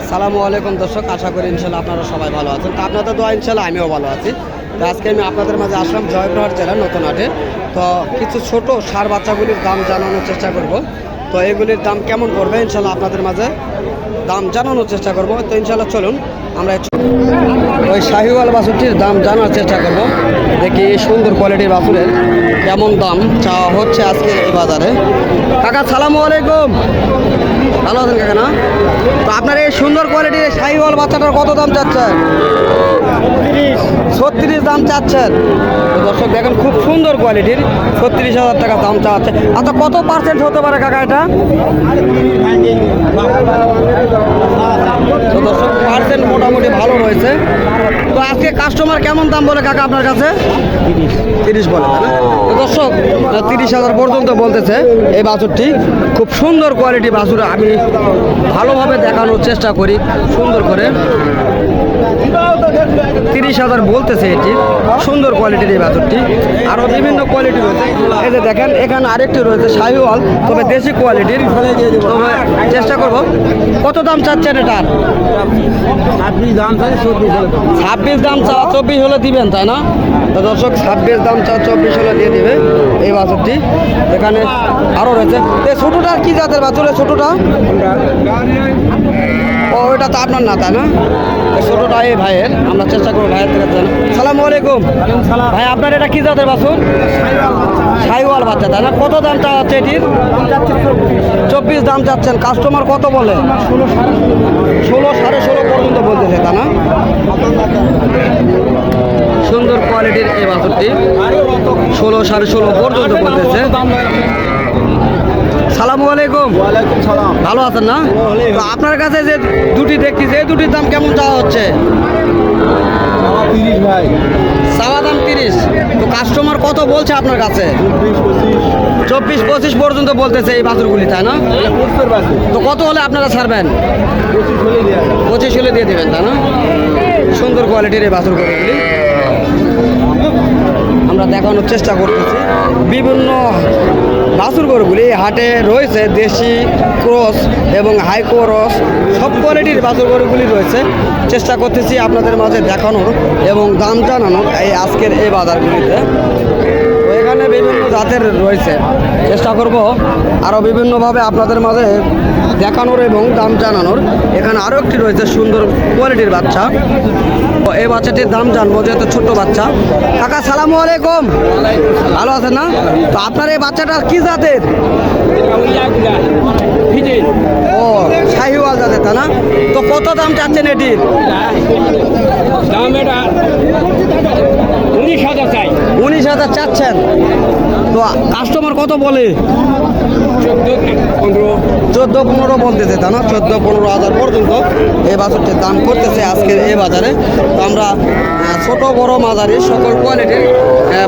আসসালামু আলাইকুম দর্শক, আশা করি ইনশাল্লাহ আপনারা সবাই ভালো আছেন। তো আপনাদের দোয়া ইনশাল্লাহ আমিও ভালো আছি। তো আজকে আমি আপনাদের মাঝে আসলাম জয়পুরহাট জেলার নতুন হাটে। তো কিছু ছোট ষাঁড় বাচ্চাগুলির দাম জানানোর চেষ্টা করব। তো এগুলির দাম কেমন পড়বে ইনশাল্লাহ আপনাদের মাঝে দাম জানানোর চেষ্টা করব। তো ইনশাল্লাহ চলুন আমরা ওই শাহিওয়াল বাছুরটির দাম জানার চেষ্টা করব। দেখি এই সুন্দর কোয়ালিটির বাছুরের কেমন দাম চাওয়া হচ্ছে আজকে এই বাজারে। কাকা সালামু আলাইকুম, ভালো আছেন কাকা? না, তো আপনার এই সুন্দর কোয়ালিটির শাহিওয়াল বাচ্চাটার কত দাম চাচ্ছেন? 36 দাম চাচ্ছেন। তো দর্শক দেখেন, খুব সুন্দর কোয়ালিটির 36,000 টাকা দাম চাচ্ছে। আচ্ছা, কত পার্সেন্ট হতে পারে কাকা এটা? তো দর্শক পার্সেন্ট মোটামুটি ভালো রয়েছে। তো আজকে কাস্টমার কেমন দাম বলে কাকা আপনার কাছে? 30 বলে, তাই না? তো দর্শক 30,000 পর্যন্ত বলতেছে এই বাছুরটি। খুব সুন্দর কোয়ালিটি বাছুর, আমি ভালোভাবে দেখানোর চেষ্টা করি সুন্দর করে। 30,000 বলতেছে এটি, সুন্দর কোয়ালিটির এই বাছুরটি। আরও বিভিন্ন কোয়ালিটি রয়েছে, এই যে দেখেন এখানে আরেকটি রয়েছে শাহিওয়াল, তবে দেশি কোয়ালিটির। চেষ্টা করব। কত দাম চাচ্ছেন এটার? 26 দাম চাওয়া, 24 হলে দিবেন, তাই না? তো দর্শক 26 দাম চাওয়া, 24 হলে দিয়ে দিবে এই বাছুরটি। এখানে আরও রয়েছে। ছোটোটা কি জাতের বাছুর? ছোটোটা ও, ওইটা তো আপনার না, তাই না? ছোটোটা এই ভাইয়ের, আমরা চেষ্টা করবো ভাইয়ের থেকে জানা। সালামু আলাইকুম ভাই, আপনার এটা কি জাতের বাছুর? শাহিওয়াল বাচ্চা, তাই না? কত দাম চাচ্ছে এটির? 24 দাম চাচ্ছেন। কাস্টমার কত বলে? 16, 16.5 পর্যন্ত বলতেছে, তাই না? সুন্দর কোয়ালিটির এই বাছুরটি 16, 16.5 পর্যন্ত বলতেছে। সালামু আলাইকুম। ওয়ালাইকুম সালাম। ভালো আছেন না? তো আপনার কাছে যে দুটি দেখতেছি, এই দুটির দাম কেমন চাওয়া হচ্ছে? 30 ভাই। চাওয়া দাম 30। তো কাস্টমার কত বলছে আপনার কাছে? 24, 25 পর্যন্ত বলতেছে এই বাছুরগুলি, তাই না? তো কত হলে আপনারা ছাড়বেন? 25 হলে দিয়ে দেবেন, তাই না? সুন্দর কোয়ালিটির এই বাছুরগুলি আমরা দেখানোর চেষ্টা করতেছি। বিভিন্ন বাছুর গরুগুলি হাটে রয়েছে, দেশি, ক্রস এবং হাই ক্রস সব কোয়ালিটির বাছুর গরুগুলি রয়েছে। চেষ্টা করতেছি আপনাদের মাঝে দেখানোর এবং দাম জানানোর এই আজকের এই বাজারগুলিতে। তো এখানে বিভিন্ন জাতের রয়েছে, চেষ্টা করব আরও বিভিন্নভাবে আপনাদের মাঝে দেখানোর এবং দাম জানানোর। এখানে আরও একটি রয়েছে সুন্দর কোয়ালিটির বাচ্চা। তো এই বাচ্চাটির দাম জানবো, যেহেতু ছোট্ট বাচ্চা। কাকা সালামু আলাইকুম, ভালো আছেন না? তো আপনার এই বাচ্চাটা কি জাতের? ও, শাহিওয়াল জাতের, তাই না? তো কত দাম চাচ্ছেন এটির? 19,000 চাচ্ছেন। তো কাস্টমার কত বলে? 14-15 বলতেছে, তাই না? 14-15,000 পর্যন্ত এই বাছুরটির দাম করতেছে আজকের এই বাজারে। তো আমরা ছোট বড় মাঝারি সকল কোয়ালিটির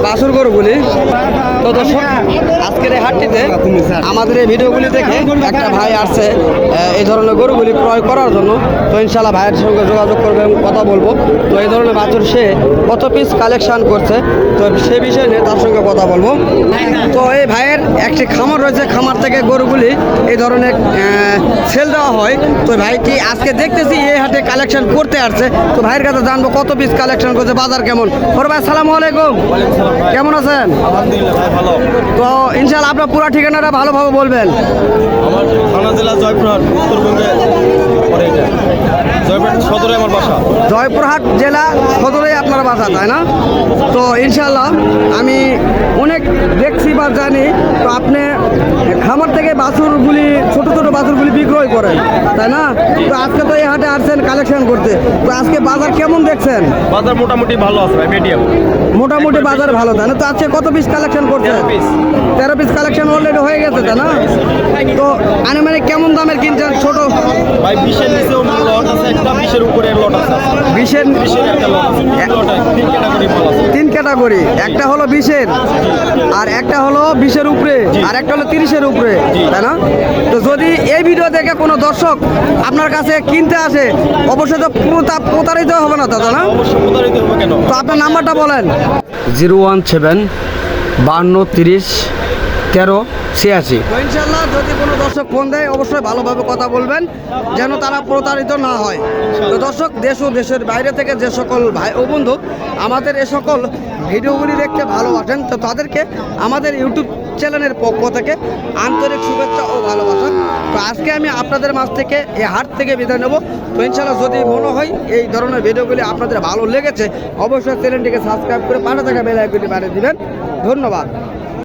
বাছুর গরুগুলি। তো দর্শক আজকের এই হাটটিতে আমাদের এই ভিডিওগুলি দেখে একটা ভাই আসছে এই ধরনের গরুগুলি ক্রয় করার জন্য। তো ইনশাল্লাহ ভাইয়ের সঙ্গে যোগাযোগ করবে এবং কথা বলবো। তো এই ধরনের বাছুর সে কত পিস কালেকশন করছে, তো সে বিষয় নিয়ে তার সঙ্গে কথা বলবো। তো এই ভাইয়ের একটি খামার রয়েছে, খামার থেকে গরুগুলি এই ধরনের সেল দেওয়া হয়। তো ভাই কি আজকে দেখতেছি এই হাটে কালেকশন করতে আসছে। তো ভাইয়ের কাছে জানবো কত পিস কালেকশন করছে, বাজার কেমন। বড় ভাই সালামু আলাইকুম, কেমন আছেন? তো ইনশাল্লাহ আপনার পুরো ঠিকানাটা ভালোভাবে বলবেন। আমার থানা জেলা জয়পুরহাট, উত্তরবঙ্গে পড়ে এটা। জয়পুরহাট সদরে আমার বাসা। জয়পুরহাট জেলা সদরে আপনার বাসা, তাই না? তো ইনশাল্লাহ আমি অনেক দেখছি বা জানি। তো আপনি খামার থেকে বাছুরগুলি, ছোট ছোট বাছুরগুলি বিক্রয় করেন, তাই না? তো আজকে তো এই হাটে আসছেন কালেকশন করতে। তো আজকে বাজার কেমন দেখছেন? বাজার মোটামুটি ভালো আছে ভাই, মিডিয়াম। মোটামুটি বাজার ভালো, তাই না? তো আজকে কত পিস কালেকশন করছেন? 13 পিস কালেকশন অলরেডি হয়ে গেছে, তাই না? তো আনুমানিক কেমন দামের কিনছেন? ছোট ভাই 20-এর নিচে লট আছে একটা, 20-এর উপরে লট আছে। 20-এর একটা লট আছে, 3 ক্যাটাগরি মাল আছে। 3 ক্যাটাগরি, একটা হলো 20-এর, আর একটা হলো 20-এর উপরে, আর একটা হলো 30-এর উপরে, তাই না? তো যদি এই ভিডিও দেখে কোনো দর্শক আপনার কাছে কিনতে আসে, অবশ্যই তো প্রতারিত হবে না, দাদা না? অবশ্যই প্রতারিত হবে কেন? তো আপনার নাম্বারটা বলেন। 017 52 30 13 86। তো ইনশাল্লাহ যদি কোনো দর্শক ফোন দেয় অবশ্যই ভালোভাবে কথা বলবেন যেন তারা প্রতারিত না হয়। তো দর্শক দেশ ও দেশের বাইরে থেকে যে সকল ভাই ও বন্ধু আমাদের এ সকল ভিডিওগুলি দেখতে ভালোবাসেন তো তাদেরকে আমাদের ইউটিউব চ্যানেলের পক্ষ থেকে আন্তরিক শুভেচ্ছা ও ভালোবাসা। তো আজকে আমি আপনাদের মাঝ থেকে এই হাট থেকে বিদায় নেব। তো ইনশাল্লাহ যদি মনে হয় এই ধরনের ভিডিওগুলি আপনাদের ভালো লেগেছে অবশ্যই চ্যানেলটিকে সাবস্ক্রাইব করে পাশে থাকা বেল আইকনটি বাড়িয়ে দিবেন। ধন্যবাদ।